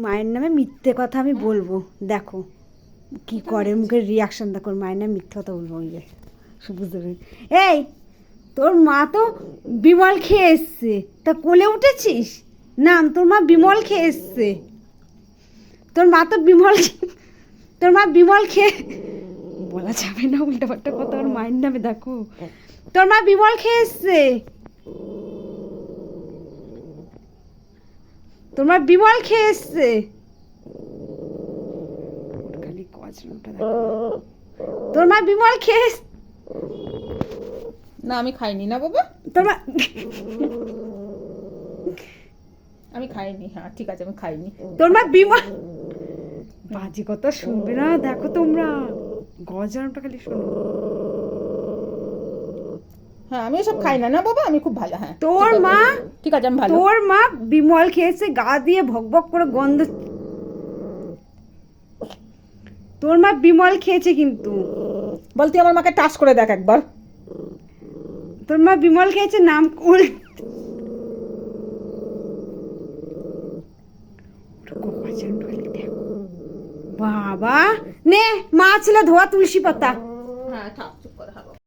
মায়ের নামে মিথ্যে কথা আমি বলবো, দেখো কি করে, মুখের রিয়াকশন দেখো। মায়ের নামে মিথ্যে কথা বলবো, ওই যে বুঝতে পারি। এই তোর মা তো বিমল খেয়ে এসছে, তা কোলে উঠেছিস? নাম, তোর মা বিমল খেয়ে এসছে। তোর মা তো তোর মা বিমল খেয়ে, বলা যাবে না উল্টা পাল্টা কথা ওর মায়ের নামে। দেখো তোর মা বিমল খেয়ে এসছে, তোর মা বিমল খেয়ে এসছে। খালি কচড়াটা দেখো। তোর মা বিমল খেয়ে না, আমি খাইনি না বাবা, তোর মা আমি খাইনি। হ্যাঁ ঠিক আছে, আমি খাইনি। তোর মা বিমল, বাজে কথা শুনবে না। দেখো তোমরা গজানোটা খালি শোনো। হ্যাঁ আমি এসব খাই না। না বাবা, আমি খুব ভালো। হ্যাঁ তোর মা, ঠিক আছে, আমি ভালো। তোর মা বিমল খেয়েছে, গা দিয়ে ভকভক করে গন্ধ। তোর মা বিমল খেয়েছে কিন্তু। বল, তুই আমার মাকে টাচ করে দেখ একবার। তোর মা বিমল খেয়েছে, নাম করে। বাবা নে, মা ছিল ধোয়া তুলসী পাতা।